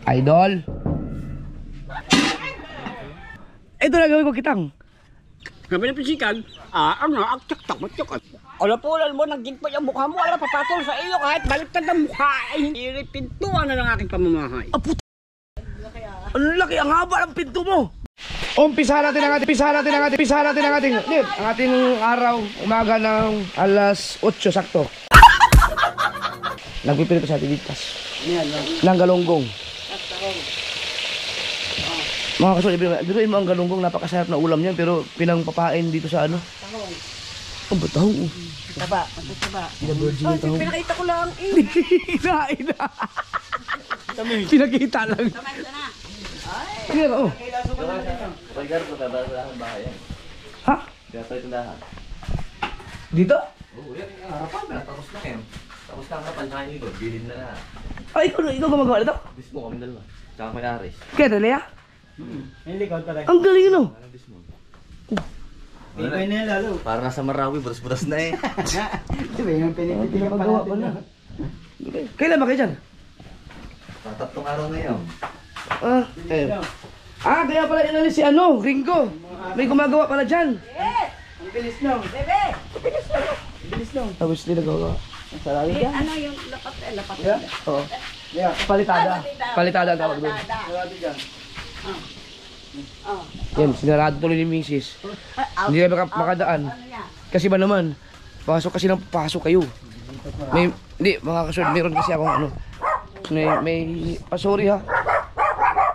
Idol. Ito na gawin ko kitang. Sabi ng pisikan, ang tsak-tak matyakat. Alapulan mo, nagigpay ang mukha mo, ala papatol sa iyo kahit baliktad ang mukha ay hindi rin pintuan na ng aking pamamahay. Puto. Ang laki, ang haba ng pinto mo. Umpisa natin ang ating araw, umaga ng alas 8 sakto. Nagpipilito sa ating ligtas. Ng galunggong. Mga kasul, biruin mo ang galunggong, napakasarap na ulam niyan, pero pinangpapain dito sa ano? Ang batahong. Taba. Pinakita ko lang. Kinain na. Pinakita lang. Kaya oh. Pagkar po tayo sa bahay yan. Ha? Kaya tayo tindahan. Dito? Oo, yan. Harapan na. Tapos na yan. Tapos na ang harapan. Tsaka yung likod. Bilid na na. Ay, ikaw gumagawa nito? Bismo kami dalawa. Tsaka may aris. Kaya Talia? Yung likod pala. Ang galing no? Ano bismo? Ikaw na yan lalo. Para nasa Marawi. Buras-buras na eh. Diba yung pinipitigan pa natin. Kailan ba kayo dyan? Tatlong araw na yun. Kaya pala inalis si ano, Ringo. May gumagawa pala dyan. Ang bilis nung. Bebe! Bilis nung. Tapos hindi nagagawa. Ang sarali dyan. Ano yung lapat? Oo. Palitada. Palitada ang tawag doon. Yan, sinarado tuloy ni Mrs. Hindi na makadaan. Kasi ba naman, pasok kasi ng pasok kayo. Hindi, mga kasunod, meron kasi akong ano. Sorry ha.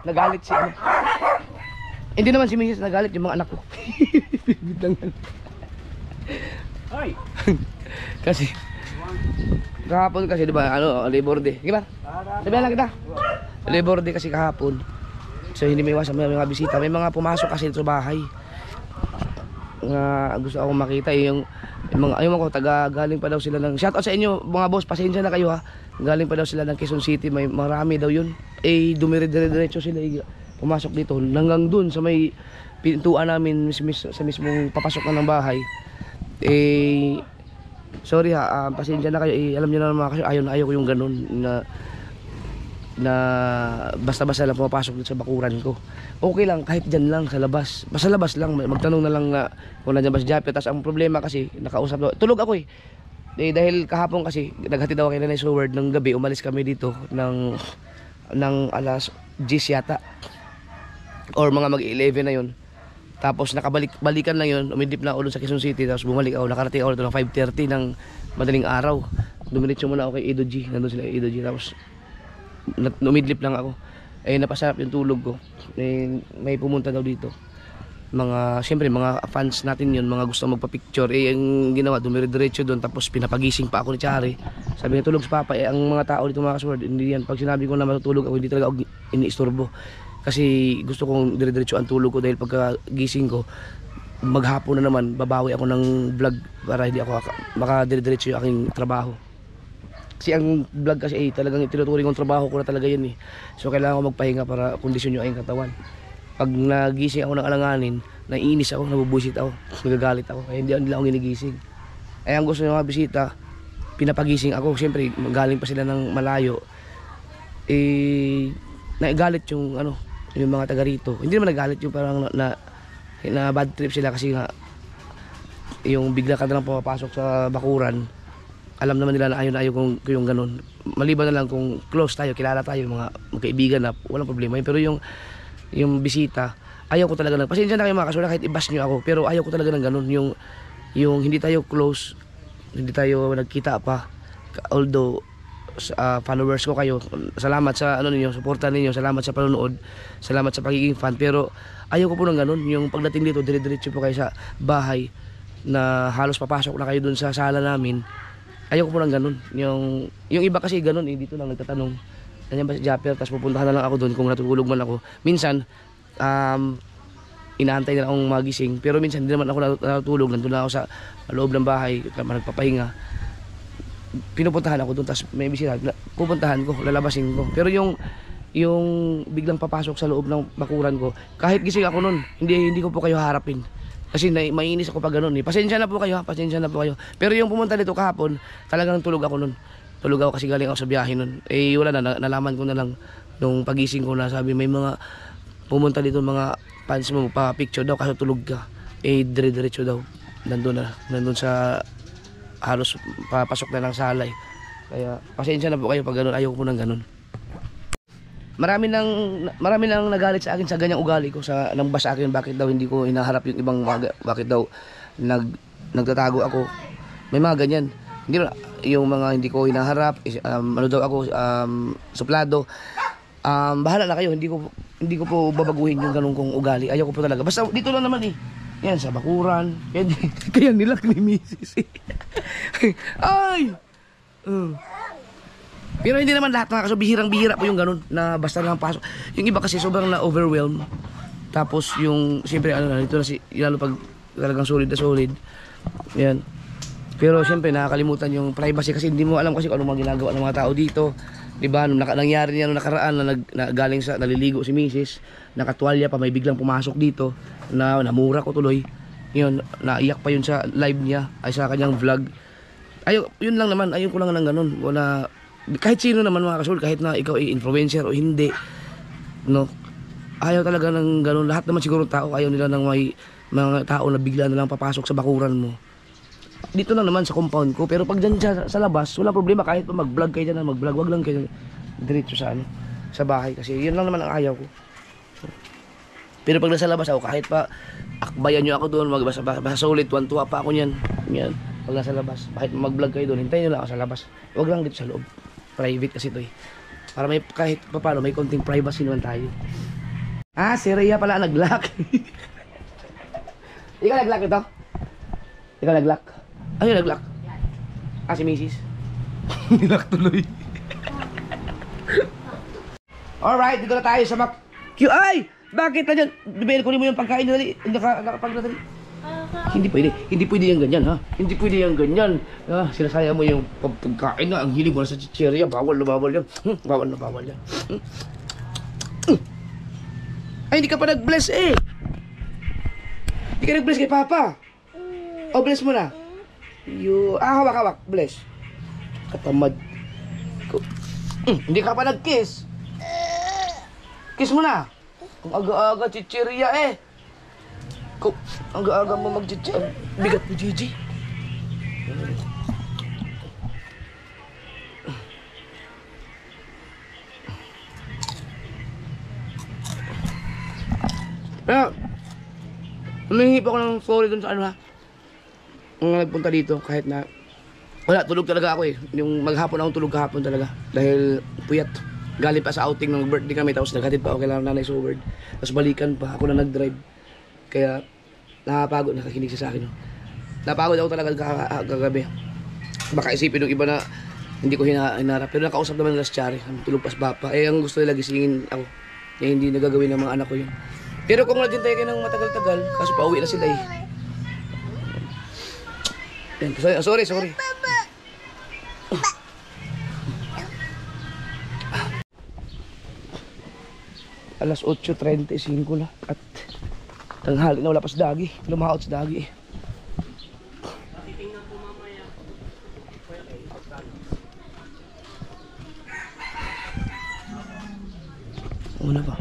Nagalit si ano. Hindi naman si Mrs. nagalit, yung mga anak ko. Ay! Kasi kahapon kasi diba ano, Labor Day. Di ba? Sabihan lang kita. Labor Day kasi kahapon. So hindi may iwasan may mga bisita. May mga pumasok kasi dito sa bahay. Gusto akong makita yung mga taga galing pa daw sila ng shout out sa inyo mga boss, pasensya na kayo ha. Galing pa daw sila ng Quezon City, may marami daw yun. Dumire-diretso sila pumasok dito hanggang dun sa may pintuan namin sa mismong papasok na ng bahay. Sorry ha, pasensya na kayo. Alam niyo na naman kasi ayaw ko yung ganun na basta-basta lang pumapasok dito sa bakuran ko. Okay lang kahit dyan lang sa labas. Basta labas lang, magtanong na lang na kung nandiyan ba si Jappy. Tapos ang problema kasi nakausap daw. Tulog ako eh. Dahil kahapon kasi naghatid daw kay Nanay Soward ng gabi, umalis kami dito ng alas 10 yata. Or mga mag-11 na yun. Tapos balikan lang yun, umidip na ako sa Quezon City. Tapos bumalik ako, nakarating ako dito ng 5:30 ng madaling araw. Dumiretso muna ako kay Edo G. Nandun sila kay Edo G. Tapos umidlip lang ako. Napasarap yung tulog ko. May pumunta daw dito. Siyempre mga fans natin yun, mga gusto magpa-picture. Ang ginawa, dumire-diretso doon. Tapos pinapagising pa ako ni Chari. Sabi niya, tulog sa papa. Ang mga tao dito mga kasword, hindi yan. Pag sinabi ko na matutulog ako, hindi talaga ako iniistorbo. Kasi gusto kong dire-diretso ang tulog ko. Dahil pagkagising ko, maghapon na naman, babawi ako ng vlog para hindi ako makadire-diretso yung aking trabaho. Kasi ang vlog kasi talagang tinuturing kong trabaho ko na talaga yan eh. So kailangan ko magpahinga para kondisyon yung aking katawan. Pag nagising ako ng alanganin, naiinis ako, nabubuisit ako, nagagalit ako, kaya hindi nila ako ginigising. Ang gusto ng mga bisita, pinapagising ako. Siyempre, galing pa sila ng malayo. Nagalit yung mga taga rito. Hindi naman nagalit yung parang na bad trip sila kasi nga yung bigla ka na lang pumapasok sa bakuran. Alam naman nila na ayaw kung yung ganun. Maliban na lang kung close tayo, kilala tayo, mga magkaibigan na, walang problema yun. Pero yung bisita, ayaw ko talaga pasensya na kayo mga kasura kahit i-bash nyo ako, pero ayaw ko talaga ng ganun. Yung hindi tayo close, hindi tayo nagkita pa. Although followers ko kayo, salamat sa ninyo, suporta ninyo, salamat sa panonood, salamat sa pagiging fan, pero ayaw ko po ng ganun. Yung pagdating dito, dire-diretso po kayo sa bahay na halos papasok na kayo dun sa sala namin. Ayaw ko po ng ganun. Yung iba kasi ganun dito lang nagtatanong, nandiyan ba si Japper, tapos pupuntahan na lang ako doon kung natutulog man ako. Minsan inaantay na akong magising, pero minsan hindi naman ako natutulog, nandun na ako sa loob ng bahay, nagpapahinga. Pinupuntahan ako doon, tapos may bisita, pupuntahan ko, lalabasin ko. Pero yung biglang papasok sa loob ng bakuran ko, kahit gising ako noon, hindi ko po kayo harapin. Kasi mainis ako pag ganun eh. Pasensya na po kayo. Pero yung pumunta dito kahapon, talagang tulog ako noon. Tulog ako kasi galing ako sa biyahe noon. Wala na, nalaman ko na lang Nung pagising ko na sabi may mga pumunta dito mga fans mo pa-picture daw kasi tulog ka. Eh dire-diretso daw. Nandun sa halos papasok na ng salay. Kaya pasensya na po kayo pag ganun, ayaw ko po ng ganun. Marami nang nagalit sa akin sa ganyang ugali ko, sa nang sa akin bakit daw hindi ko hinaharap yung ibang bakit daw nagtatago ako. May mga ganyan. Hindi na, yung mga hindi ko hinaharap, ano daw ako, suplado. Bahala na kayo, hindi ko po babaguhin yung ganung kong ugali. Ayaw ko po talaga. Basta dito lang naman eh. Yan sa bakuran. Yan, kaya nilak ni Mrs. Ay! Pero hindi naman lahat mga kaso, bihirang-bihira po yung ganun na basta lang pasok. Yung iba kasi sobrang na-overwhelm. Tapos yung, siyempre ano na, ito na si, lalo pag talagang solid na solid. Yan. Pero siyempre nakakalimutan yung privacy kasi hindi mo alam kasi kung ano mga ginagawa ng mga tao dito. Diba, nung nangyari niya nung nakaraan na galing sa naliligo si Mrs. Nakatuwalya pa, may biglang pumasok dito na namura ko tuloy. Yun, naiyak pa yun sa live niya ay sa kanyang vlog. Yun lang naman, ayun ko lang ng ganun. Wala, kahit sino naman mga kasul, kahit na ikaw ay influencer o hindi, no, ayaw talaga ng ganun. Lahat naman siguro tao, ayaw nila ng may mga tao na bigla na lang papasok sa bakuran mo. Dito lang naman sa compound ko, pero pag dyan sa labas, wala problema kahit pa mag-vlog kayo dyan, mag-vlog, wag lang kayo diretso sa ano, sa bahay kasi yun lang naman ang ayaw ko. Pero pag nasa labas ako, kahit pa akbayan nyo ako doon, basta solid, tuwan-tuwa pa ako niyan. Yan, pag nasa labas, kahit mag-vlog kayo doon, hintayin nyo lang ako sa labas. Wag lang dito sa loob. Private kasi ito eh. Para may kahit pa paano, may konting privacy naman tayo. Ah, si Rhea pala nag-lock. Ikaw nag-lock ito? Ikaw nag-lock? Ano yung nag-lock? Ah, si Mrs. Nilock tuloy. Alright, dito na tayo sa QI! Bakit na dyan? Bibigyan ko mo yung pagkain na dali. Nakapag na dali. Hindi pwede yung ganyan ha. Hindi pwede yung ganyan. Sinasaya mo yung pagkain na. Ang hilig mo na sa chichirya. Bawal yan. Bawal yan. Ay, hindi ka pa nag-bless eh. Hindi ka nag-bless kay Papa. O, bless mo na. Hawak. Bless. Katamad. Hindi ka pa nag-kiss. Kiss mo na. Kung aga-aga chichirya eh. Kung aga-aga mo mag-chichirya. Bigat mo, Gigi. Kaya, humingi pa ako ng sorry dun sa ano ha. Nung nagpunta dito, kahit na wala, tulog talaga ako eh. Yung maghapon akong tulog kahapon talaga. Dahil puyat. Galing pa sa outing nung birthday kami, tapos naghatid pa ako kailangan nanay sa Howard. Tapos balikan pa, ako na nag-drive. Kaya nakapagod, nakakinig siya sa akin. Napagod ako talaga kagabi. Baka isipin ng iba na hindi ko hinarap. Pero nakausap naman nila si Chari, tulog pas Papa. Eh ang gusto nila gisingin ako. Eh hindi nagagawin ng mga anak ko yun. Pero kung naghintay kayo ng matagal-tagal, kaso pauwi na sila eh. Sorry. Alas 8:35 na at tanghali na, wala pa sa dagi. Lumaot sa dagi eh. Una pa.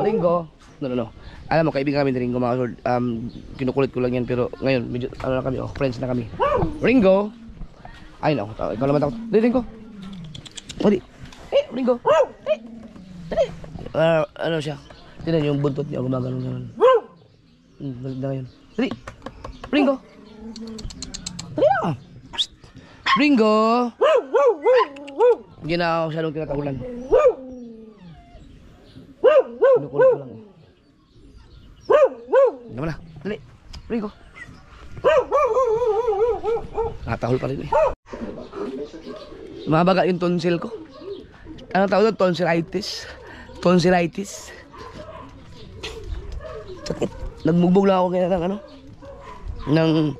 Ringo. No. Alam mo, kaibigan kami ni Ringo mga kasord. Kinukulit ko lang yan pero ngayon medyo ano na kami, friends na kami. Ringo. Ay no, ikaw naman takot. Ringo. Dali. Ringo. Dali. Ano siya? Tignan yung buntot niya, gumagano'n. Balik na ngayon. Dali! Ringo! Dali na! Ringo! Hindi na ako masyadong tinatakulan. Kinukulit ko lang eh. Hindi mo na. Dali! Ringo! Nakatahol pa rin eh. Mabaga yung tonsil ko. Anong tawag doon? Tonsillitis. Sakit. Nagmugbog lang ako kaya ng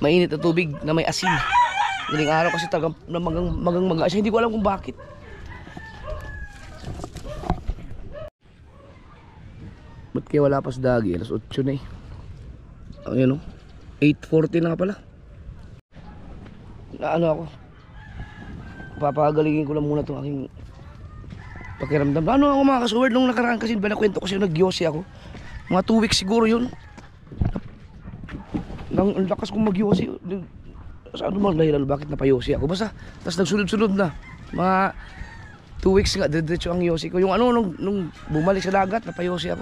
mainit na tubig na may asin. Galing araw kasi talaga na magang siya. Hindi ko alam kung bakit. Ba't kaya wala pa sa dagi? Alas 8 na eh. Ayan o. 8:40 na nga pala. Na ano ako. Papagalingin ko lang muna itong aking pakiramdam. Ano ako mga kasword nung nakaraan kasi ba nakwento ko sa'yo, nag-yosi ako. Mga 2 weeks siguro yun. Ang lakas kong mag-yosi. Sa ano bang dahilan bakit napayosi ako? Basta, tapos nagsunod-sunod na. Mga 2 weeks nga, diretso ang yosi ko. Yung ano, nung bumalik sa dagat, napayosi ako.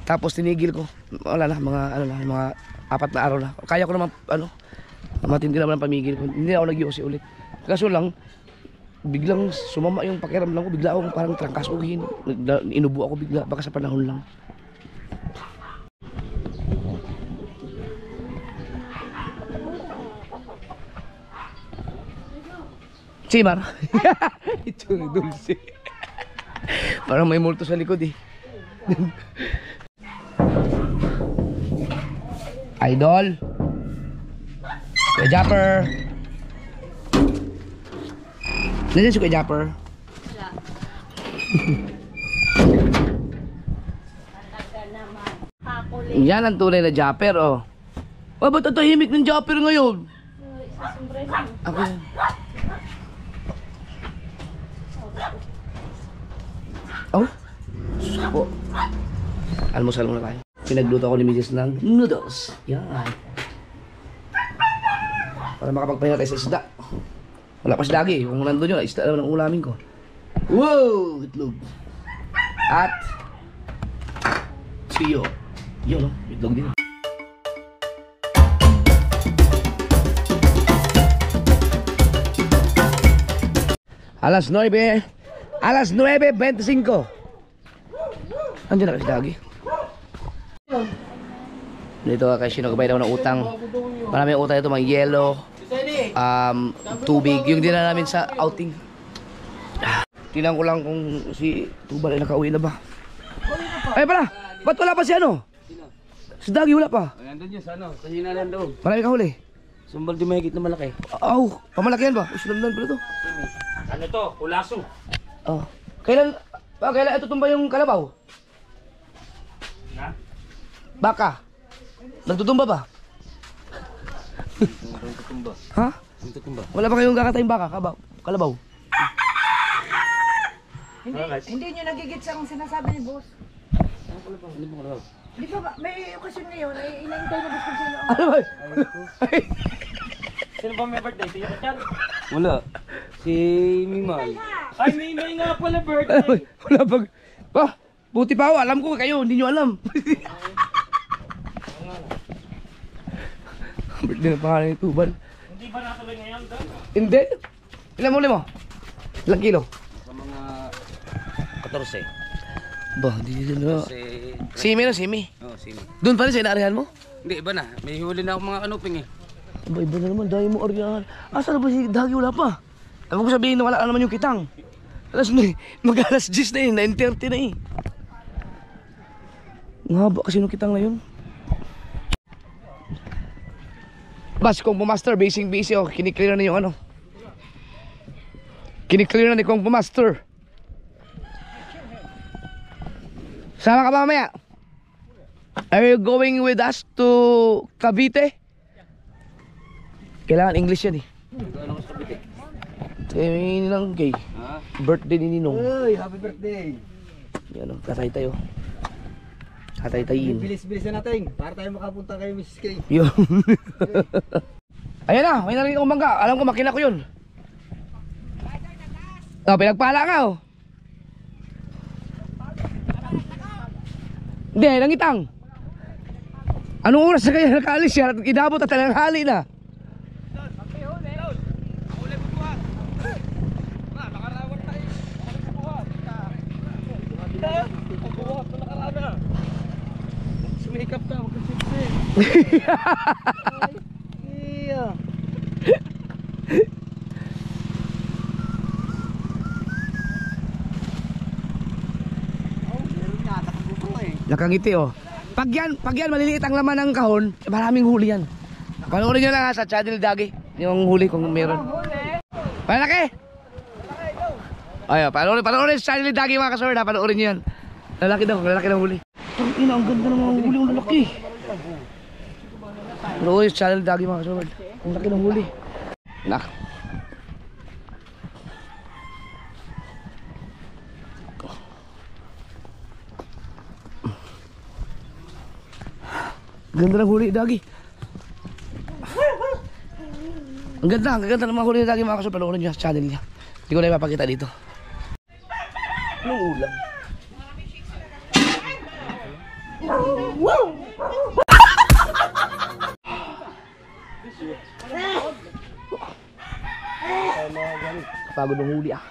Tapos tinigil ko. Wala na, mga 4 na araw na. Kaya ko naman, matindi naman ang pamigil ko. Hindi ako nag-yosi ulit. Kaso lang, biglang sumama yung pakiramdam ko. Bigla akong parang trangkasuhin. Inubo ako bigla, baka sa panahon lang. Simar. Ito yung dulce. Parang may multo sa likod eh. Idol. Kuya Japper. Nandiyan si Kuya Japper. Wala. Yan ang tunay na Japper, oh. Oh, ba't tatahimik ng Japper ngayon? Ako yan. Oh, suko. Almusal muna tayo. Pinagluto ako ni Mrs. ng noodles. Yan. Para makapagpahinga tayo sa isda. Wala pa siya lagi. Kung nandun yun, isda naman ang ulamin ko. Wow! Itlog. At siyo. Yun, no? Itlog din. Alas 9:25. Andiyan na kasi lagi. Dito kay Shino, kabayad ako ng utang. Maraming utang ito, mga yelo, tubig. Yung dinala namin sa outing. Tingnan ko lang kung si Tubal ay nakauwi na ba. Ay pala, ba't wala pa si ano? Si Dagi wala pa. Nandun yun sa hinalan doon. Marami kahuli. Sumbal di mahigit na malaki. Aw, pamalaki yan ba? Usulan pala to. Ano to? Kulaso. Oh. Kailan ito tumba yung kalabaw? Ha? Baka. Nagtutumba ba? Tutumba. Ha? Tutumba. Wala ba kayong kakatayang baka? Kalabaw? Hindi nyo nagigits ang sinasabi ni boss. Di ba may okasyon ngayon ay inaintay na boss kung sino ang... Ano ba? Sino ba may birthday? Tiyo ka wala. Si Mimay. Ay, Mimay nga pala birthday. Wala pag... Ba, buti pa ako. Alam ko kayo. Hindi nyo alam. Birthday na pangalan ni Tubal. Hindi ba natuloy ngayon doon? Hindi. Ilan muli mo? Ilang kilo? Sa mga 14. Ba, hindi na. Si... Simi na, Simi. Oh, Simi. Doon pa rin sa inaarihan mo? Hindi, iba na. May huli na ako mga kanuping eh. Iba na naman, dahil mo arihan. Asa na ba si Dagi? Wala pa. Ako ko sabihin na wala naman yung kitang. Mag-alas 10 na eh, 9:30 na eh. Ang haba kasi nung kitang na yun. Bas, kung pumaster, busy oh, kiniklear na yung ano. Kiniklear na ni Kung pumaster. Sama ka ba mamaya? Are you going with us to Cavite? Kailangan English yan eh. Ano ko sa bitik? Eh, nilang gay. Ha? Birthday ni Ninong. Uy, happy birthday! Yan o, tatay tayo. Tatay-tayin. Bilis-bilis na natin para tayo makapunta kay Mrs. K. Yun. Ayan na, may narinig akong bangka. Alam ko, makina ko yun. Oh, pinagpala ka oh. Hindi, nangitang. Anong oras na kaya nakaalis siya? Inabot at talanghali na. Sumikap ka, huwag kang sipsip. Iya. Nakangiti oh. Pag yan maliliit ang laman ng kahon, maraming huli yan. Panoorin nyo lang ha, sa channel Dagi. Yung huli kung meron. Malaki! Ayo, panoorin sa channel Dagi mga kasword ha, panoorin nyo yan. Lalaki daw, lalaki ng huli. Ang ina, ang ganda ng mga huli, ang lalaki. Panoorin sa channel Dagi mga kasword. Ang laki ng huli. Nak. Ganda ng huli dagi. Ang ganda ng mga huli ni dagi mga kasol. Panoorin nyo sa channel niya. Hindi ko na ipapakita dito. Anong ulam? Pagod ng huli ah.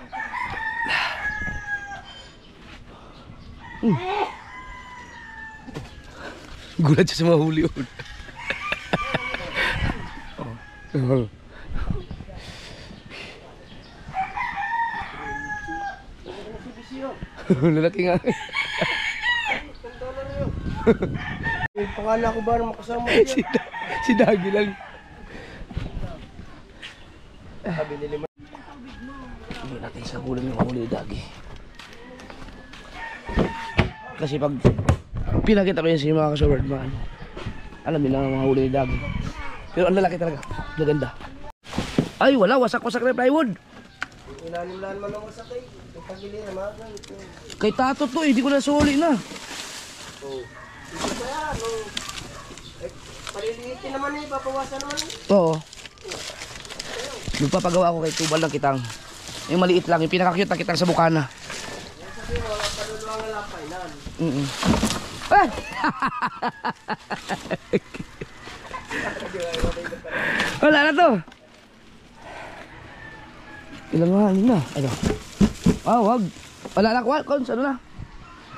Gulat siya sa mga huli yun. Lalaki nga. Pakala ko ba na makasama Si Dagi lang. Hindi natin sa ulam yung huli Dagi. Kasi pag pinakita ko yan sa mga kasurward man, alam nila ang mga huli ni Dagi. Pero ang lalaki talaga, maganda. Ay wala, wasak-wasak na yung plywood. Inalim-lan man ako sa kay. Yung pagili na mga ganito. Kay Tato to eh, di ko na suli na. Oo. Ito kaya, paliliitin naman eh, papawasan naman eh. Oo. Magpapagawa ako kay Tubal ng kitang. Yung maliit lang, yung pinaka-cute na kitang sa Bukana. Yung sabi mo, kaluluwa nga lapay nan. Ah! Wala na to. Ilang nga, na. Ano? Ah, wag. Wala na, Kons, ano na?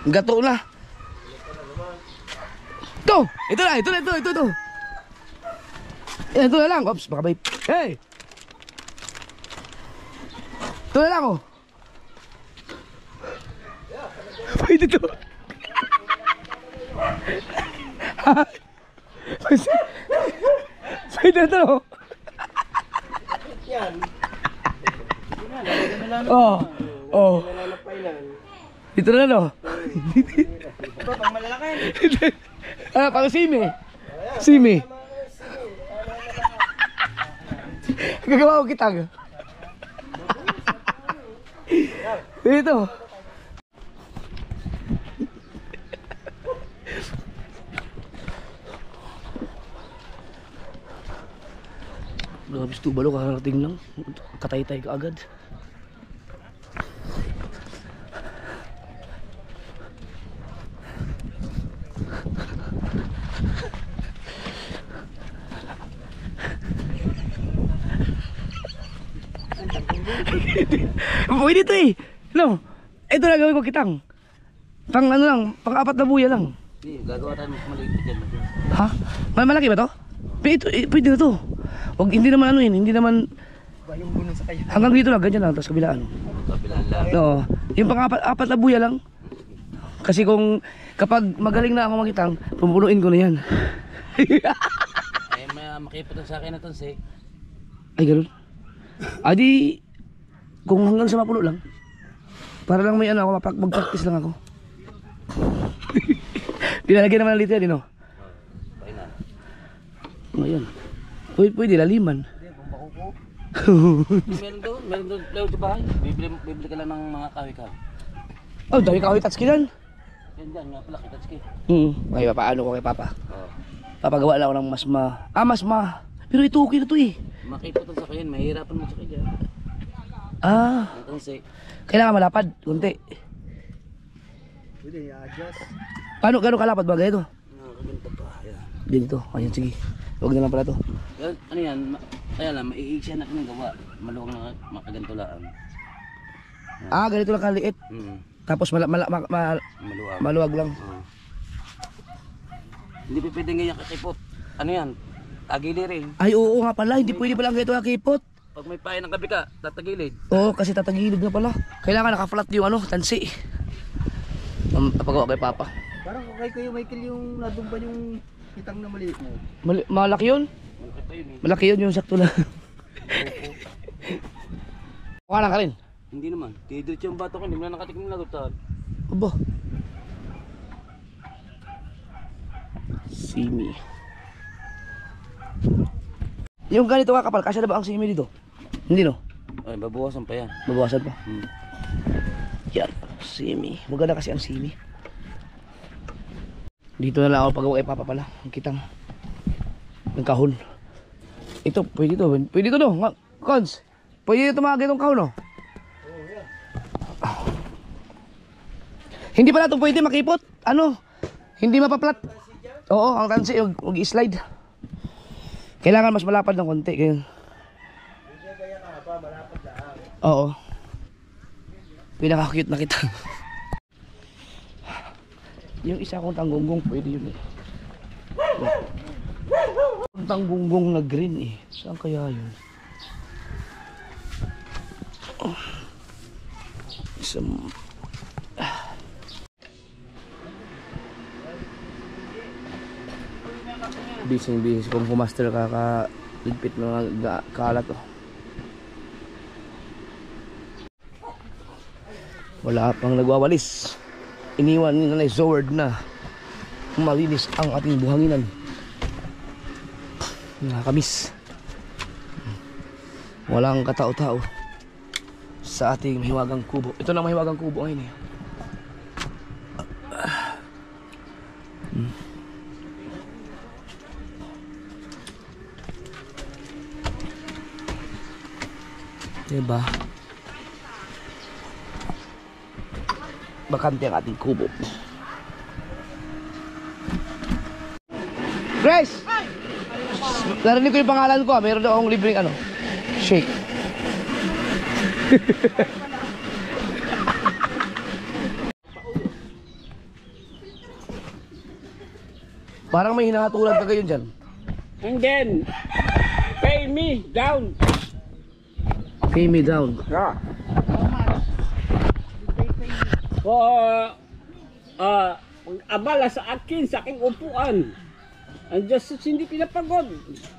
Gato na. Ito! Ito. Yan, ito na lang. Oops, baka may... Hey! Ito na lang, oh. Pwede to. Pwede na to. Yan. Oh. Oh. Nalalapay nan. Dito na, no? Ito, pang malalaki. Ah, pang simi. Simi. Gagawa ko kitang. Dito. Grabe si Tubalo, kakarating lang. Katay-tay ka agad. Pwede to eh. No. Ito na gawin ko kitang. Pang ano lang, pang 4 na buya lang. Hindi, gagawa tayo mas maliit dyan. Ha? Malaki ba to? Pwede na to. Wag, hindi naman ano yun, hindi naman hanggang dito lang, ganyan lang, tapos kabilaan. Kabilaan lang. Oo. Yung pang 4 na buya lang. Kasi kung kapag magaling na ako makitang, pumuluin ko na yan. Ay, makiputan sa akin na to, si. Ay, ganun. Adi, kung hanggang sa mapulo lang. Para lang may ano ako, mag-practice lang ako. Pinalagyan naman ng lito yan, no? Pain na. Ngayon. Pwede laliman. Meron doon, leo sa bahay. Bibili ka lang ng mga kahoy-kahoy. Oh, dami ka kawit tatski yan. Yan dyan, nga pala, kitatski. Okay, papaano ko kay Papa? Oo. Papagawa lang ako ng masma. Ah, masma. Pero ito okay na to eh. Makiputan sa kayan, mahirapan mo sa kaya. Ah, Ito, si. kailangan malapad, kunti. Pwede, i-adjust. Paano, gano'ng kalapad ba ganito? Nakakaganda pa. Yan. Ganito, ayun, sige. Huwag na lang pala to. Ano yan, kaya lang, maiigsiyan natin ng gawa. Maluwang na makaganto lang. Ah, ganito lang kaliit. Tapos Maluwang. maluwag lang. Hindi pa pwede ngayon kakipot. Ano yan? Tagili rin. Ay, oo nga pala, hindi pwede pala ang ganito nakipot. Pag may pain ng gabi ka, tatagilid. Oo, kasi tatagilid na pala. Kailangan naka-flat yung ano, tansi. Papagawa kay Papa. Parang kay Kuya Michael yung nadumba yung kitang na maliit mo. Malaki yun? Malaki pa yun eh. Malaki yun, yung sakto lang. Mukha lang ka rin. Hindi naman. Didiretso yung bato ko, hindi mo na nakatikim na lutan. Aba. Simi. Yung ganito kakapal, kasya na ba ang simi dito? Hindi no? Ay, babawasan pa yan. Babawasan pa. Yan, simi. Maganda kasi ang simi. Dito na lang ako pagawa kay Papa pala. Ang kitang. Ng kahon. Ito, pwede to. Pwede to no. Cons. Pwede ito mga ganitong kahon no. Hindi pala ito pwede makipot. Ano? Hindi mapaplat. Oo, ang tansi huwag i-slide. Kailangan mas malapad ng konti. Kaya... Oo. Pinaka-cute na kita. Yung isa kong tanggunggong pwede yun eh. Yung tanggunggong na green eh. Saan kaya yun? Oh. Isang... Busy kung pumaster kaka-ligpit mga kalat oh. Wala pang nagwawalis. Iniwan ni Nanay Zoward na malinis ang ating buhanginan. Nakakamiss. Walang katao-tao sa ating mahiwagang kubo. Ito na mahiwagang kubo ngayon eh. Diba? Bakante ang ating kubo. Grace! Narinig ko yung pangalan ko. Meron daw akong libreng ano, shake. Parang may hinahatulan ka kayo dyan. And then, pay me down. Pay me down. Yeah. Abala sa aking upuan. Ang Diyos hindi pinapagod.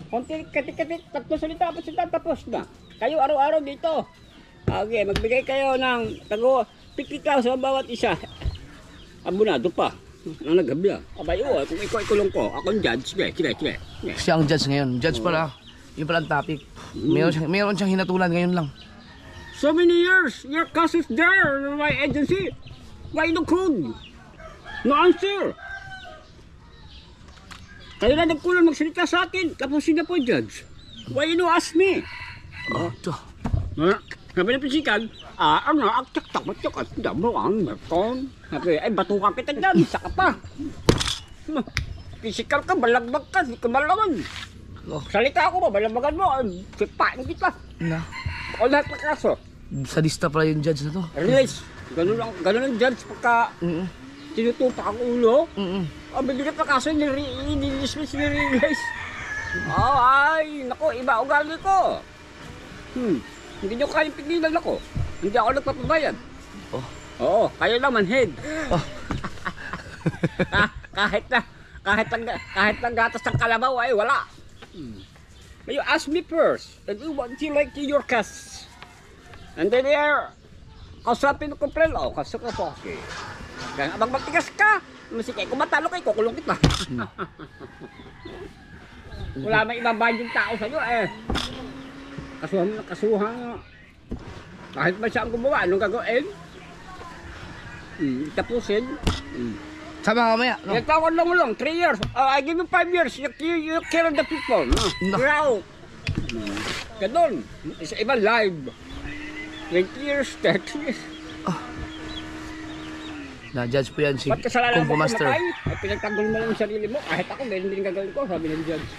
Konti katik-katik, 3 salita tapos na. Kayo araw-araw dito. Okay, magbigay kayo ng tago 50,000 sa bawat isa. Abunado pa. Ang naghabla. Abay, kung ikaw ikulong ko, ako ang judge. Sige. Siya ang judge ngayon. Judge pala. Yung pala ang topic. Meron siyang hinatulan ngayon lang. So many years, your cases there in my agency. Why no code? No answer. Kayo na nagkulang magsalita sa akin. Tapos sila po, judge. Why you no ask me? Ito. Sabi na pisikal, ang tsak-tak at damo ang merton. Sabi, ay batukan kita dyan, isa ka pa. Pisikal ka, balagbag ka, di ka malaman. Salita ako ba, balagbagan mo, sipain kita. Na. O lahat na kaso. Sadista pala yung judge na to. Release. Ganun ang judge pagka tinutupak ang ulo. Ang bibigat na kaso, nililismis, nirelease. Ay, naku, iba ugali ko. Hindi nyo kayang pigilan ako. Hindi ako nagpapabayad. Oo, kayo lang manhead. kahit lang gatas ng kalabaw ay wala. But you ask me first, and what you like to your cast? And then there, kausapin ko prelo, kaso ka po. Okay. Kaya abang magtigas ka, masikay, kung matalo kayo, kukulong kita. Wala may ibabayad yung tao sa'yo eh. Kasuhan. Kahit ba siya ang gumawa, anong gagawin? Tapusin. Sama mamaya. No? Nagtawag lang, 3 years. I give you 5 years. You care the people. No. Wow. Ganon. Isa iba live. 20 years, 30 years. Na-judge po yan si Ba't kasalanan Kung mo Master. kumatay? Ay pinagtanggol mo lang yung sarili mo. Kahit ako, ganyan din gagawin ko, sabi ng judge.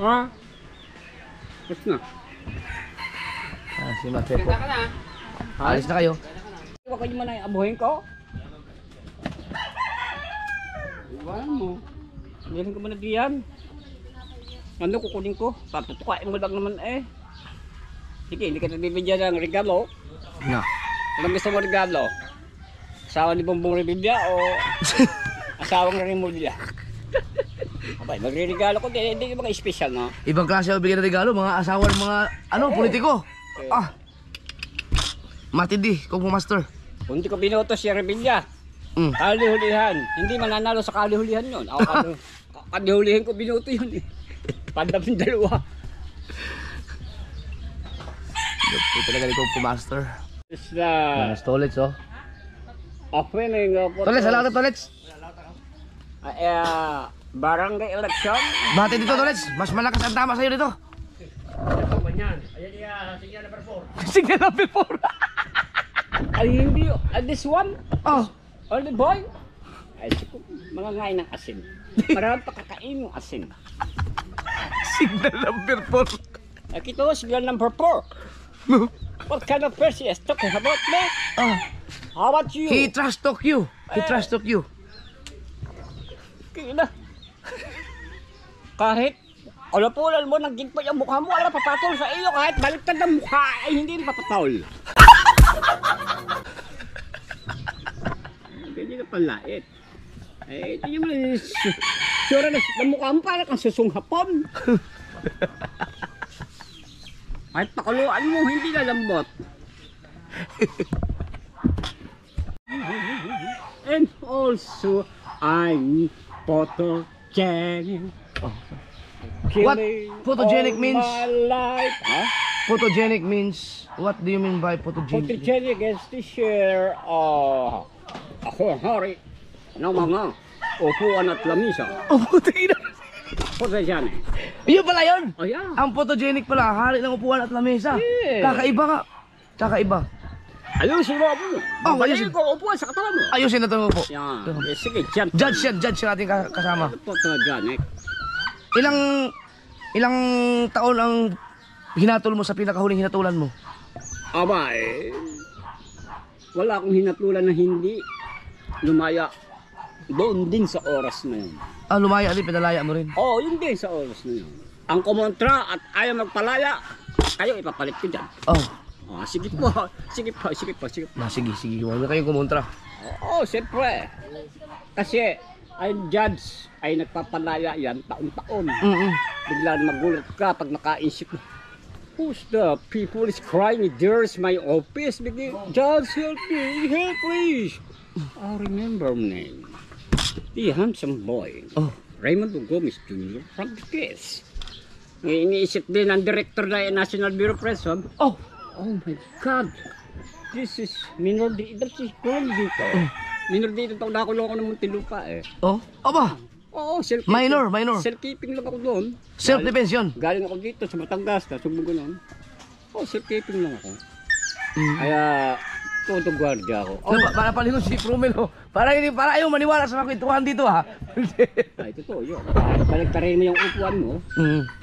Ha? Tapos na. Si Mate po. Alis na kayo. Huwag kayo man ay abuhin ko. Iwan mo. Bilhin ko muna diyan. Ano kukunin ko? Patutukain mo lang naman eh. Sige, hindi ka nagbibigyan ng regalo. No. Anong gusto mo regalo? Asawa ni Bongbong Revilla o asawang Remulla? Abay, magre-regalo ko. Hindi yung mga special, no? Ibang klase ang bigyan ng regalo. Mga asawa ng mga, politiko. Matindi, Kung Master. Kung hindi ko binoto si Revilla, kalihulihan. Hindi mananalo sa kalihulihan yun. Ako kalihulihan ko binoto yun eh. Pandam yung dalawa. Ito talaga ni Kung Master. It's the Stolets, oh. opening of Tolets, salamat Tolets. barangay election. Bati dito, Tolets. Mas malakas ang tama sa'yo dito. Signal number 4. Ay, hindi. This one? Oh. Only boy? Ay, siku, mga ngain ng asin. Marami pa kakain yung asin. Signal number 4. Nakita mo, signal number 4. What kind of person is talking about me? Oh. How about you? He trash talk you. He trash talk you. Kaya na. Kahit alapulan mo, nagigpa yung mukha mo, wala papatol sa iyo. Kahit baliktad ang mukha, ay hindi rin papatol. Ganyan ka palait. Eh, ito yung sure na mukha mo parang kang susunghapon. Kahit pakuluan mo, hindi lalambot. And also, I'm photogenic. What Killing photogenic all means? My life. Huh? Photogenic means, what do you mean by photogenic? Photogenic is to share ako hari ng mga upuan at lamisa. Oh, puti na. Photogenic. Yun pala yun. Oh yeah. Ang photogenic pala, hari ng upuan at lamesa. Yeah. Kakaiba ka. Kakaiba. Ayusin mo ako. Oh, Babalikin ayusin. ko upuan sa katawan mo. Ayusin na ito po. Yan. Eh, sige, dyan. Judge yan, judge yung ating kasama. Photogenic. Ilang taon ang hinatol mo sa pinakahuling hinatulan mo? Aba wala akong hinatulan na hindi lumaya doon din sa oras na yun. Ah, lumaya din, pinalaya mo rin. Oo, yun din sa oras na yun. Ang kumontra at ayaw magpalaya, kayo ipapalit ko dyan. Oh, Sige po, sige po, sige po, sige po. sige, huwag na kayong kumontra. Oo, siyempre. Kasi ang judge ay nagpapalaya yan taon-taon. Biglang magulat ka pag nakaisip mo. Who's the people is crying? There's my office. Judge, help me, help please. I remember name. The handsome boy. Oh. Raymond Gomez Jr. from the case. Iniisip din ang director na National Bureau of Press. Oh, My God. This is minor de edad si Kung dito. Minor de edad na ako ng Muntinlupa eh. oh, aba, Oo, minor. Self-keeping lang ako doon. Self-defense yun. Galing ako dito sa Batangas, nasubog ko noon. Self-keeping lang ako. Kaya, tutong gwardiya ako. Para palingon si Prumel, oh. Para ayaw maniwala sa mga kwentuhan dito, ha. Ay, totoo yun. Baligtarin mo yung upuan mo,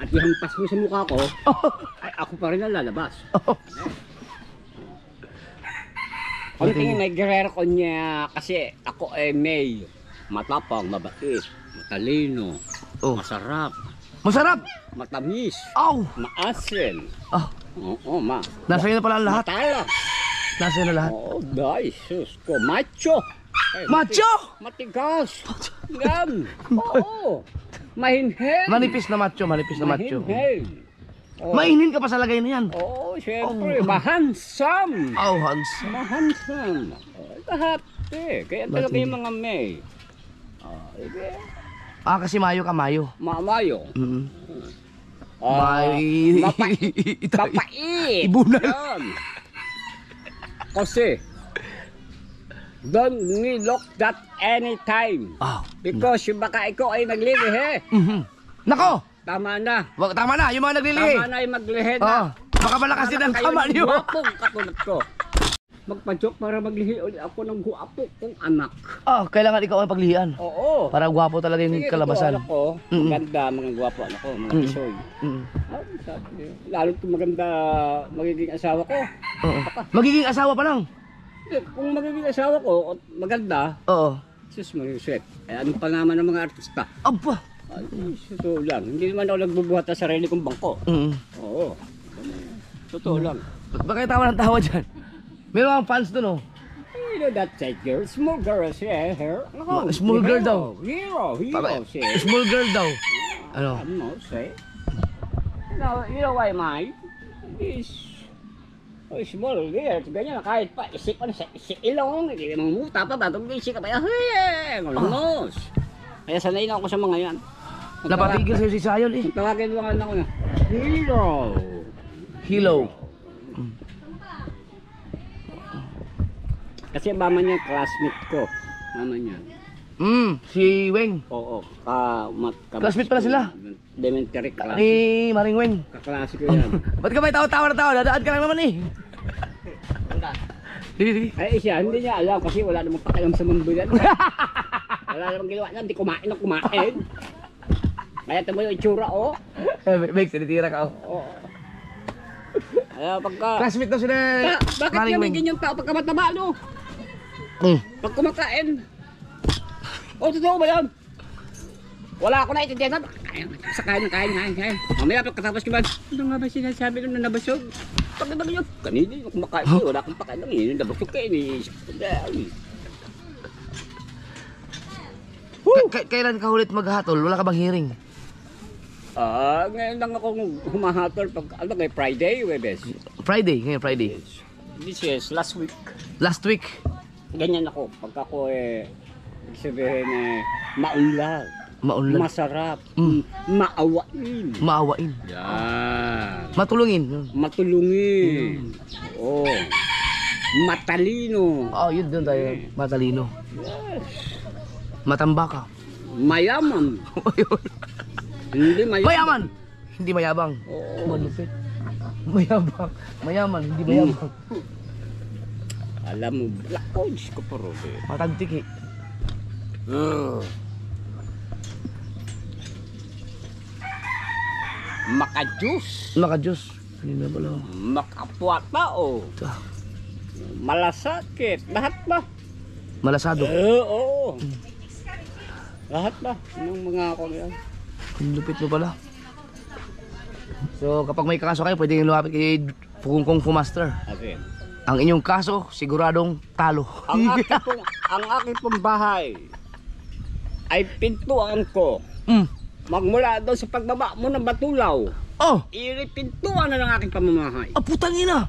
at ihampas mo sa mukha ko, ay ako pa rin ang lalabas. Ang tingin may gerero ko niya kasi ako ay may matapang, mabait, matalino, masarap, Masarap. matamis, maasin. Oh, Oo, nasa iyo na pala ang lahat. matalas. Nasa iyo na lahat. Oo, dahil sus ko. Macho. Ay, Macho! Matigas. Yan. Oo. Mahinhin. Manipis na macho. Mahinhin. Oo. Mainin ka pa sa lagay na yan. Oo, syempre. Mahansam. Oh, Hans. Mahansam. Lahat eh. Kaya talaga yung mga may. Kasi mayo ka, mayo. Mamayo. May... Mapait. Ibunal. Yan. Kasi, don't me look that anytime. Because baka ikaw ay naglilihi. Nako! Tama na. Tama na, yung mga naglilihi. Tama na yung maglihi na. Baka malakas din ang tama niyo. Guwapong katulad ko. Magpa-joke para maglihi ulit ako ng guwapo kong anak. Kailangan ikaw ang paglihian. Oo. Para gwapo talaga yung kalabasan. Sige, ko, maganda mga guwapo anak ko, mga isoy. Lalo kung maganda magiging asawa ko. Magiging asawa pa lang. Kung magiging asawa ko, maganda. Oo. Sus, Mariusep. Ano pa naman ng mga artista? Aba. Ay, totoo lang. Hindi naman ako nagbubuhat sa sarili kong bangko. Oo. Totoo lang. Bakit tawa ng tawa dyan? Meron ang fans dun, oh. You know that side girl, small girl siya, her. Small girl daw. Hero siya. Small girl daw. Ano? Ano, say? You know why, Mike? Is small girl, ganyan, kahit pa, isip pa na sa ilong, hindi mga muta pa ba, tumisik ka pa, ngolongos. Kaya sanay na ako sa mga yan. Napatigil sa'yo si Sayon, eh. Tawagin mo nga lang ko na, Hero. Hilo. Kasi mama niya, classmate ko. Mama niya. Si Weng. Oo. Classmate pala sila. Elementary class. Ni Maring Weng. Kaklase ko yan. Ba't ka ba tawa-tawa na tawa? Dadaan ka lang naman eh. Sige, sige. Ay siya, hindi niya alam kasi wala namang pakialam sa mundo yan. Wala namang ginawa niya, hindi kumain ng kumain. Kaya ito mo yung itsura, oh. Bex, tinitira ka oh. Oo. Kaya pagka... Classmate daw sila Bakit Maring kami Weng. ganyan tao pagka mataba, no? Mm. Pag kumakain. Oh, totoo ba yan? Wala ako naiintindihan. Sa kain. Mamaya pagkatapos ko ba, ano nga ba sinasabi nung nabasog? Pag naman yun, kanina yung kumakain ko, wala akong pakain lang yun, nabasog ka yun. Kailan ka ulit maghatol? Wala ka bang hearing? Ngayon lang ako humahatol pag, ano kay Friday, Webes. Friday, ngayon Friday. This is last week. Last week. Ganyan ako, pagka ako ibig sabihin maunlad, Maunlad. masarap, Mm. maawain. Maawain. Yan. Matulungin. Matulungin. Oo. Matalino. Oh, yun doon tayo. Matalino. Matambaka. Mayaman. Hindi mayaman. Mayaman! Hindi mayabang. Oo. Malupit. Mayabang. Mayaman, hindi mayabang. Alam mo, black coach ko pa rin. Matagtik eh. Makajus. Makajus. Kanina pala. Makapwata o. Malasakit. Lahat ba? Malasado. Oo. Lahat ba? Yung mga ako yan. Ang lupit mo pala. So kapag may kaso kayo, pwede nyo lumapit kay Kung Fu Master. Kasi, Ang inyong kaso, siguradong talo. ang aking pong bahay ay pintuan ko. Mm. Magmula doon sa pagbaba mo ng Batulaw, Oh! pintuan na ng aking pamamahay. Ah, putang ina!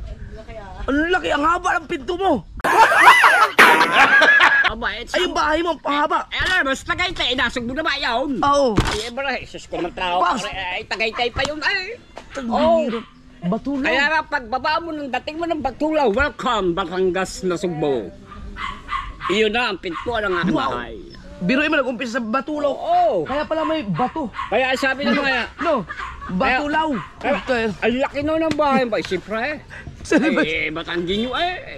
Ang laki, ang haba ng pinto mo! Aba, Ay, yung bahay mo, ang pahaba! alam, mas Tagaytay, nasog mo na ba yun? Oo! Ay, ebra, isus ko ng tao, Bas! ay, Tagaytay pa yun, ay. Oh! Oh. Batulaw! Kaya nga, pagbaba mo ng dating mo ng Batulaw, welcome, Batangas na Sugbo. Iyon na ang pintuan ng aking Wow. bahay. Biruin mo, nag-umpisa sa Batulaw. Oo. Kaya pala may bato. Kaya sabi na nga, No! Batulaw! Kaya, ang laki na ng bahay ba? Siyempre. Sa labas. Batanginyo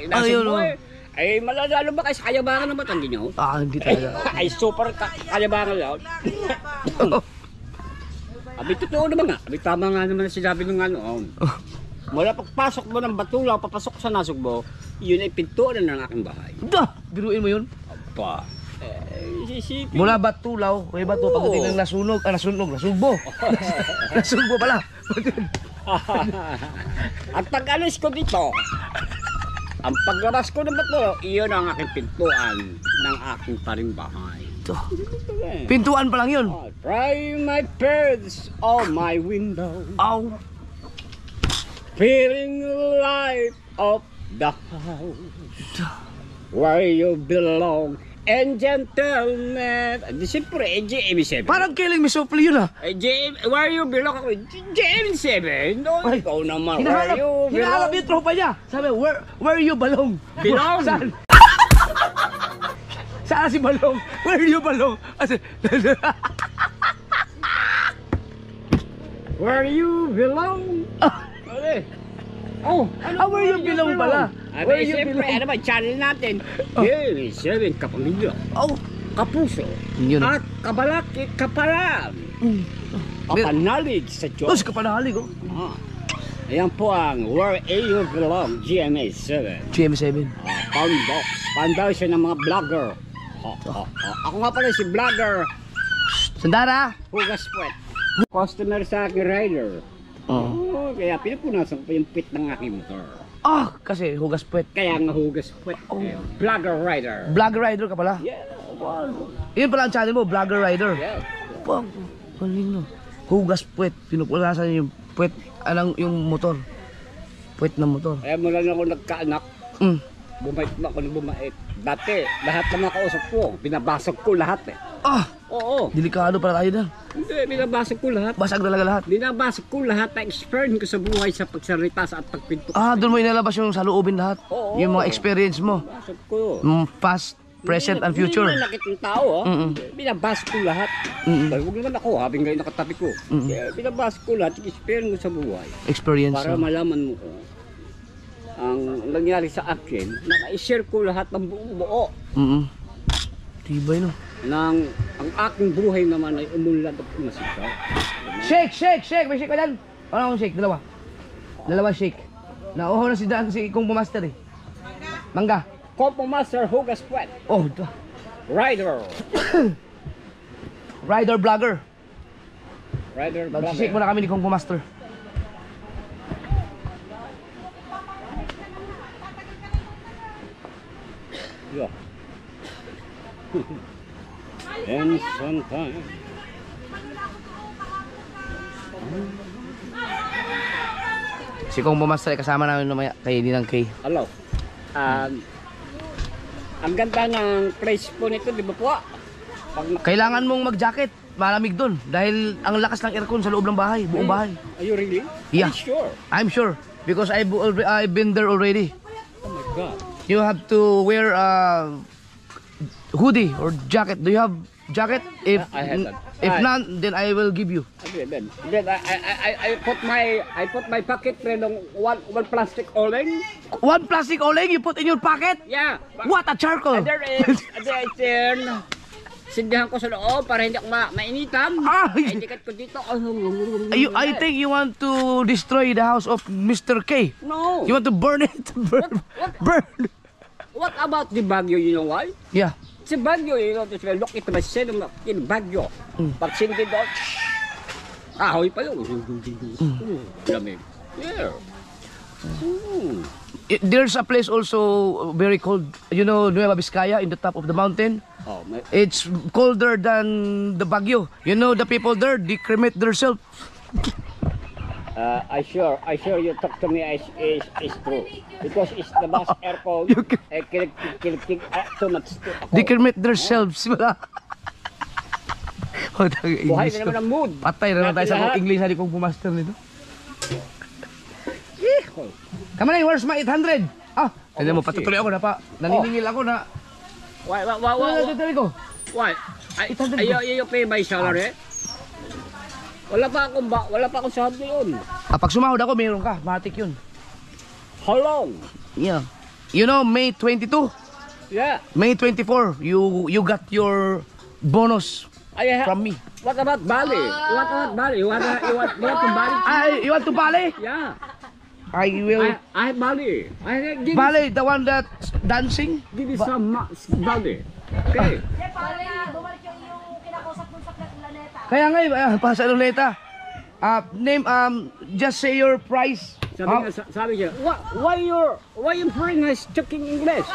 nasa Ayun, mo oh. Ay, malalalo ba kayo sa kayabangan ng Batanginyo? Ah, hindi talaga. Ay, super kayabangan lang. Abi, totoo naman nga. Abi, tama nga naman ang sinabi ng ano. Mula pagpasok mo ng Batulaw, papasok sa Nasugbo, yun ay pintuan na ng aking bahay. Da! Biruin mo yun. Pa. Sisipin. Mula Batulaw, may bato, Oo. pagdating ng Nasugbo. Nasugbo pala. At pag alis ko dito, ang paglabas ko ng bato, iyon ang aking pintuan ng aking parimbahay. Ito. Pintuan pa lang yun. Try my birds on my window, Aw. feeling the light of the house where you belong. And gentlemen, di siyempre, JM7. Parang killing me softly yun ah. Where you belong ako, JM7. No, Ay, ikaw naman, where Hinahanap, you hinahanap belong. yung tropa niya. Sabi, where you belong? Belong? Saan? Saan si Balong? Where you belong? Where you belong? Okay. Oh, Where you belong pala? Where Where you siyempre, belong? ano ba, channel natin? JM7, kapamilya, Oh, kapuso, yun. at kabalaki, kaparan. Kapanalig sa Oh, Diyos. si kapanahalig oh. Ayan po ang Where You Belong, GMA7. GM7. Foundation ng mga vlogger. Ako nga pala si vlogger, Sandara! Hugas Puwet. Customer sa akin rider. Oh. Kaya pinupunasan ko yung pit ng aking motor. Ah, kasi hugas puwet. Kaya nga Hugas Puwet. Vlogger rider. Vlogger rider ka pala. Yeah, wow. Yun pala ang channel mo, Vlogger Rider. Yeah. Pang, kanino? Hugas puwet. Pinupunasan yung puwet, yung motor. Puwet ng motor. Kaya mula na ako nagkaanak, Mm. bumait na ako ng bumait. Dati, lahat ng mga kausap ko, binabasag ko lahat eh. Ah, Oo. delikado pala tayo na. Hindi, binabasag ko lahat. Basag talaga lahat. Binabasag ko lahat na experience ko sa buhay sa pagsalita sa at pagpinto. Ah, doon mo inalabas yung sa loobin lahat. Oo. Yung mga experience mo. Binabasag ko. Past, present and future. Hindi naman nakitang tao, binabasa ko lahat. Mm-mm. Dahil huwag naman ako, habang ngayon nakatabi ko. Kaya binabasa ko lahat, yung experience mo sa buhay. Experience. Para no? malaman mo ko ang nangyari sa akin, na-share ko lahat ng buong buo. Tibay no. Ang aking buhay naman ay umunlad at umasigaw. Shake! May shake ka dyan? Ano akong shake? Dalawa shake. Nauho na si Dan, si Kung Master eh. Mangga. Compo Master Hugas Puwet. Oh, Rider. rider vlogger. Rider Mag-shake muna kami ni Kung Master. Yeah. And sometimes Si Kung Master ay kasama namin namaya kay Ninang Kay. hello. Ang ganda ng place po nito, di ba po? Pag Kailangan mong mag-jacket. Malamig doon. Dahil ang lakas ng aircon sa loob ng bahay. Buong bahay. Are you really? Yeah. Are you sure? I'm sure. Because I've been there already. Oh my God. You have to wear a hoodie or jacket. Do you have jacket? If I have that. If none, then I will give you. Okay, then I put my pocket rin ng one plastic oling. One plastic oling you put in your pocket? Yeah. What a charcoal! And there is sindihan ko sa loob para hindi ako mainitan. Ah! Ay, dikat ko dito. I think you want to destroy the house of Mr. K. No. You want to burn it? Burn. What about the Baguio, you know why? Yeah. Sa Baguio, you know, look at my cinema in Baguio. Pag sindi doon, kahoy pa yun. Lamig. Yeah. There's a place also very cold. You know, Nueva Vizcaya in the top of the mountain. Oh, It's colder than the Baguio. You know, the people there, they cremate themselves. I sure you talk to me is true. Because it's the best aircon. Kilig too much to ako. They cremate themselves. Buhay na naman ang mood. Patay na naman tayo sa Lahat. English na di kong pumaster nito. Come on, where's my 800? Ah, hindi mo, patutuloy ako na pa. Naniningil ako na. Why? Tutuloy ko. Why? You pay my salary? Wala pa akong sahod ngayon. Ah, pag sumahod ako, mayroon ka. Matik yun. How long? Yeah. You know, May 22, Yeah. May 24, you got your bonus from me. What about Bali? What about Bali? You want to Bali? You want to Bali? Yeah. I will. I Bali. Give Bali, the one that's dancing? Give me some Bali. Okay. Bumalik yung kinakausap mo sa planeta. Kaya nga, pa sa Luneta. Name, just say your price. Sabi niya, why your foreign is talking English?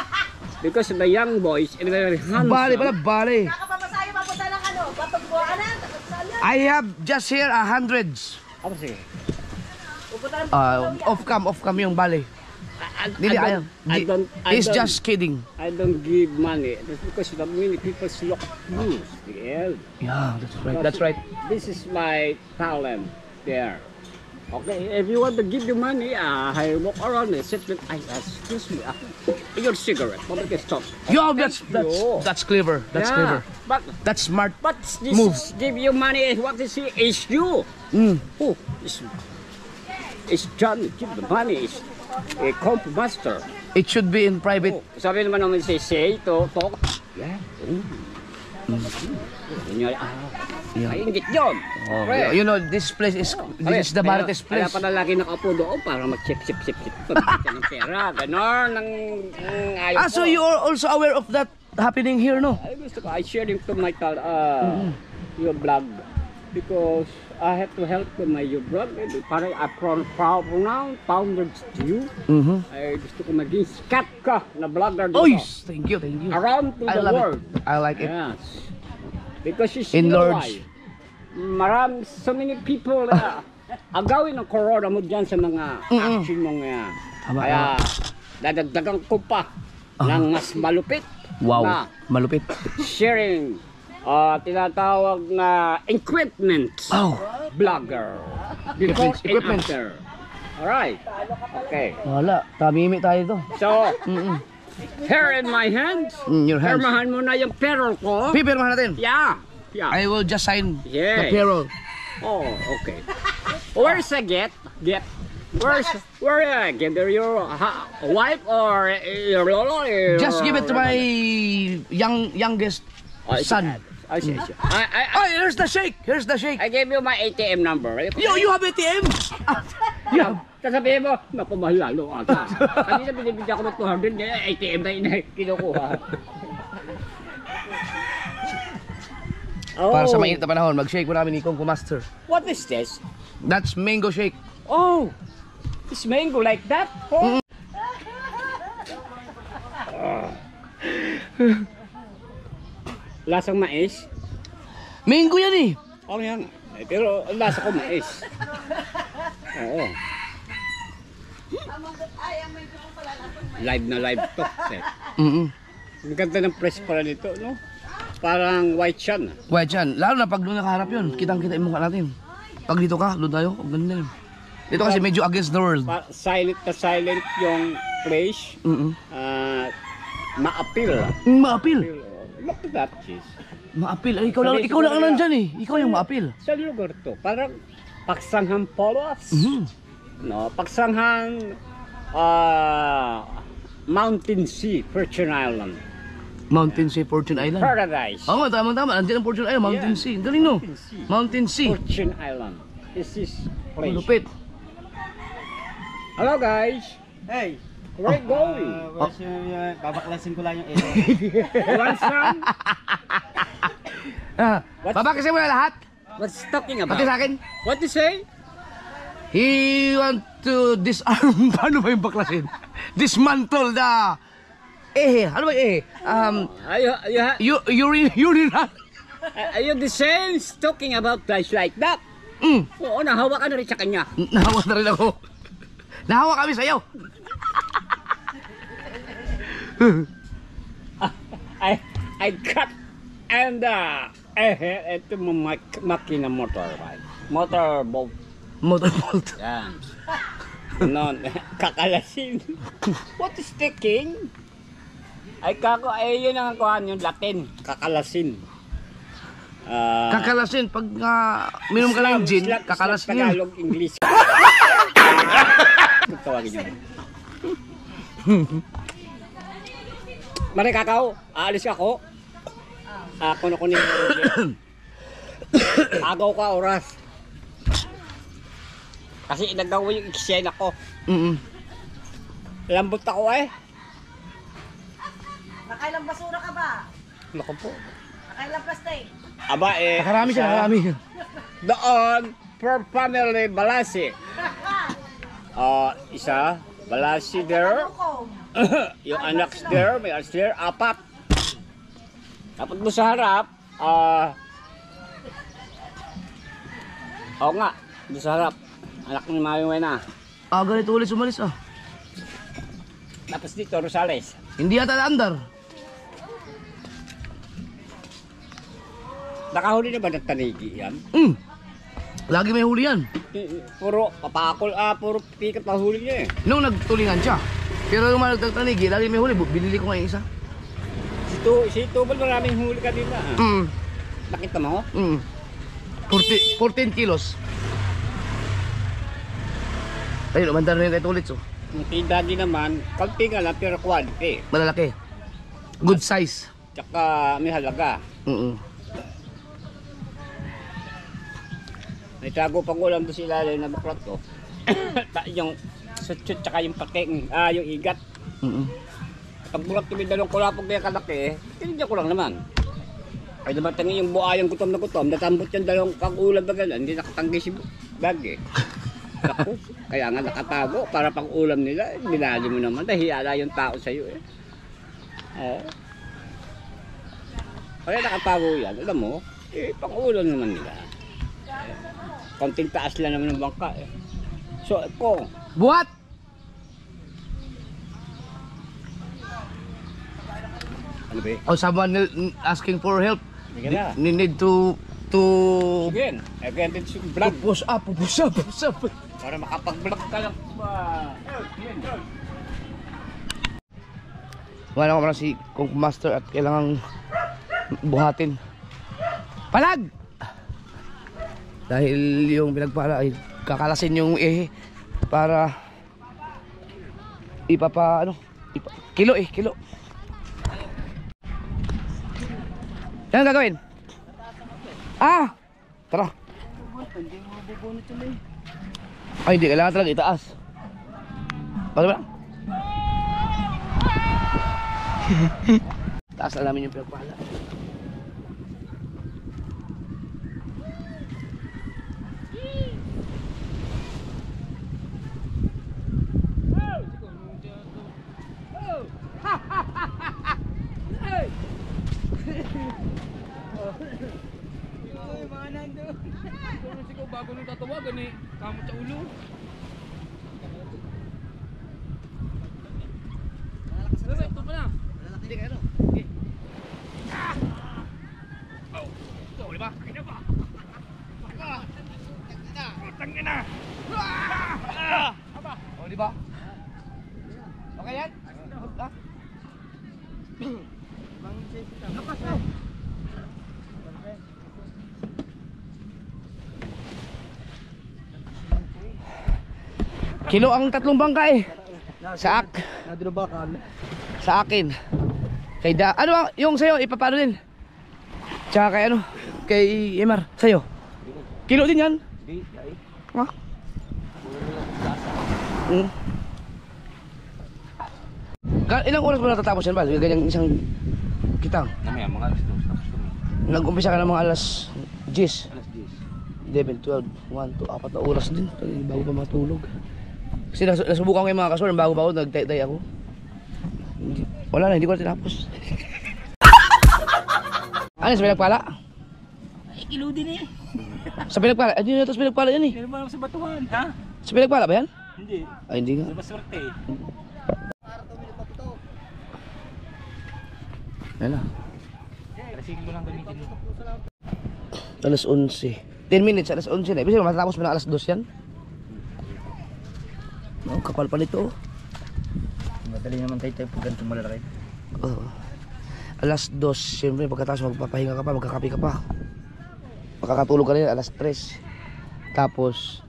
Because the young boys and very handsome. Bali pala, Bali. Nakapamasayo papunta ng Batugbuanan. I have just here 100s. Apa sige? Off-cam yung Bali. Hindi, ayaw. He's just kidding. I don't give money. That's because the many people look news. Yeah, that's right. This is my talent there. Okay, if you want to give you money, I walk around and sit with, excuse me, your cigarette, what can stop? Yo, that's clever. That's clever. But That's smart. this Move. is give you money, what is it? Is you. Who? It's John, give the money, it's a comp master. It should be in private. Sabi naman naman say to talk. Yeah. Ay, ingit yun. Pre. You know, this is the Marites place. Kaya pala lagi nakaupo doon para mag-sip-sip-sip pagkakita ng pera. Ganon, ng ayaw So you are also aware of that happening here, no? Ay, gusto ko, I share it to my your blog. Because I have to help to my your blog. Para I pronounce founders to you. Ay, gusto ko maging sikat ka na vlogger dito. Oh, yes. Thank you. Around to I the love world. it. I like it. Yes. Because you In know Lords. why? So many people agawin ng corona mo dyan sa mga action mong Tama, kaya dadagdagan ko pa ng mas malupit Wow, na malupit. sharing tinatawag na equipment Oh, vlogger before Equipment. and after. Alright. Okay. wala. Tamimi tayo to. So, Here in my hands. Your hands. Pirmahan mo na yung payroll ko. Pipirmahan natin. Yeah. Yeah. I will just sign the Yes. payroll. Oh, okay. Where's the get? Where get your wife or your lolo? Just give it to my youngest son. I see. Oh, here's the shake. Here's the shake. I gave you my ATM number. You have ATM? Yeah. Sasabihin mo, naku, mahal lalo ata. Kanina binibigyan ko ng 200, ngayon ATM na kinukuha. Oh, Para sa mainit na panahon, mag-shake mo namin ikong kumaster. what is this? That's mango shake. Oh, it's mango like that? Oh. Lasang mais? Mango yan eh. Oh, yan. Eh, pero ang lasa ko mais. Oo. Live na live to. Ang ganda ng press pala nito, no? Parang white siya na. White yan. Lalo na pag doon nakaharap yun, kitang-kita yung mukha natin. Pag dito ka, doon tayo, ang ganda yun. Dito kasi medyo against the world. Silent na silent yung place. Ma-appeal. Maapil. Look at that cheese. Maapil. Ay, ikaw lang ang nandyan eh. Ikaw yung maapil. Sa lugar to, parang Paksanghan Polos. No, Paksanghan Mountain Sea, Fortune Island. Mountain Sea, Fortune Island. Paradise. Oo, tama. Andiyan ang Fortune Island, Mountain Yeah. Sea. Ang galing no? Mountain Sea. Mountain Sea. Fortune Island. This is place. Lupit. Hello guys. Hey! Where you going? Babaklasin ko lang yung You want some? Babakasin mo na lahat. What's talking Pati sa about? akin. What you say? He want to disarm. Paano ba yung baklasin? Dismantle the... Ano ba ehe? Urine. Are you the same talking about guys like that? Oo, nahawa ka na rin sa kanya. Nahawa na rin ako. Nahawa kami sa'yo. I cut and ito mo makina motorbike. Motorboat. Motorboat. Yan. Non, kakalasin. What is taking? Ay yun ang kuhan yung Latin. Kakalasin. Kakalasin. Pag minum ka ng gin, kakalasin yun. Tagalog, English. Tawagin yun. Mare kakao, aalis ako. Ako na kunin. Agaw ka oras. Kasi inagawa yung eksena ko. Lambot ako eh. Nakailang basura ka ba? Naku po. Nakailang plastic? Aba eh. Nakarami siya, nakarami. Doon, per family Balasi. Isa, Balasi there. Yung anak there, may anak there, 4. Dapat mo sa harap, oo nga, doon sa harap. Anak ni Mami Wena. Ganito ulit sumalis Tapos dito, Rosales. Hindi yata andar. Nakahuli na ba ng tanigi yan? Lagi may huli yan. Puro papakol, puro pikat na huli niya eh. Nung nagtulingan siya. Pero yung mga nagtatanigi, lagi may huli. Binili ko ngayon isa. Si Tubal maraming huli ka din na. Nakita mo? 14 kilos. Ayun, umanda na yung kahit ulit. Yung tidagi naman, kaunti nga lang pero quality. Malalaki. Good size. Tsaka may halaga. May tago pang ulam doon sila na baklat ko. Yung sutsut tsaka yung pating, yung igat. Pag bulat kami dalong kulapog na yung kalaki, tinigyan ko lang naman. Ay naman tangi yung buayang gutom na gutom, natambot yung dalong pag-ulam na gano'n, hindi nakatanggi si bag eh. Ako, kaya nga nakatago para pang-ulam nila, binali mo naman, dahiyala yung tao sa'yo eh. Oo. Kaya nakatago yan, alam mo, pang-ulam naman nila. Konting taas lang naman ng bangka eh. So, ako. What? Ano ba? Oh, someone asking for help. Sige na. Need to Again din si vlog. push up. Para makapag-vlog ka lang ba? Wala ko si Kung Master at kailangang buhatin. Palag! Dahil yung pinagpala ay kakalasin yung para kilo. Yan ang gagawin? Tara. Ay, hindi kailangan talaga itaas. Paano ba? Taas na namin yung pinagpala. Bago nung tatawagan eh, kamot sa ulo. Ito pa na. Hindi ka ano? Boleh ba? Kaya ba? Tangin na! Oh, di ba? Okay yan? Lapas na! Kilo ang 3 bangka eh. Sa akin. Kay ano yung sayo ipapano din? Tsaka kay kay Emar sayo. Kilo din yan? Hindi, ay. Ha? Ilang oras ba natatapos yan ba? Ganyang isang kitang. Namaya, mga alas 2, tapos kami. Nag-umpisa ka ng mga alas 10. Alas 10. 11, 12, 1, 2, 4 na oras din bago pa matulog. Kasi nasubukan ko yung mga kasor, bago nagtay-tay ako. Wala na, hindi ko na tinapos. Ano, sa pinagpala? Ay, kilo din eh. Sa pinagpala? Hindi na ito sa pinagpala yan eh. Kaya naman ako sa batuhan, ha? Sa pinagpala ba yan? Hindi. Ay, hindi nga. Maswerte eh. Ayan na. Resiglo lang gamitin mo. Alas 11. 10 minutes, alas 11 na. Ibig sabihin, matatapos mo na alas 2 yan. Oh, kapal pa nito. Madali naman tayo pag ganito malalaki. Alas 2, siyempre pagkatapos magpapahinga ka pa, magkakape ka pa. Makakatulog ka rin, alas 3. Tapos,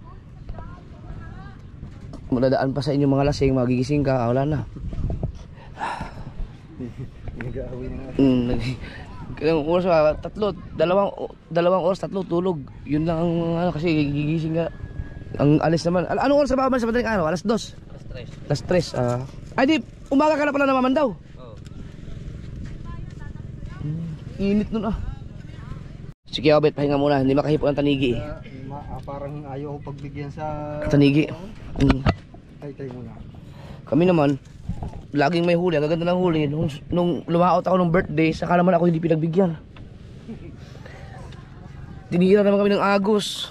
madadaan pa sa inyong mga lasing, magigising ka, wala na. Nag-aaway na nga. Ilang oras ba? 2 oras, 3 tulog. Yun lang ang kasi gigising ka. Ang alis naman. Anong oras na ba sa madaling araw? Alas 2? Alas 3. Ay di, umaga ka na pala naman daw. Oo. Init nun Sige, Obet, pahinga muna. Hindi makahipo ng tanigi eh. Parang ayaw ko pagbigyan sa Tanigi. tay muna. Kami naman, laging may huli. Ang gaganda ng huli. Nung lumaot ako ng birthday, saka naman ako hindi pinagbigyan. Tinira naman kami ng agos.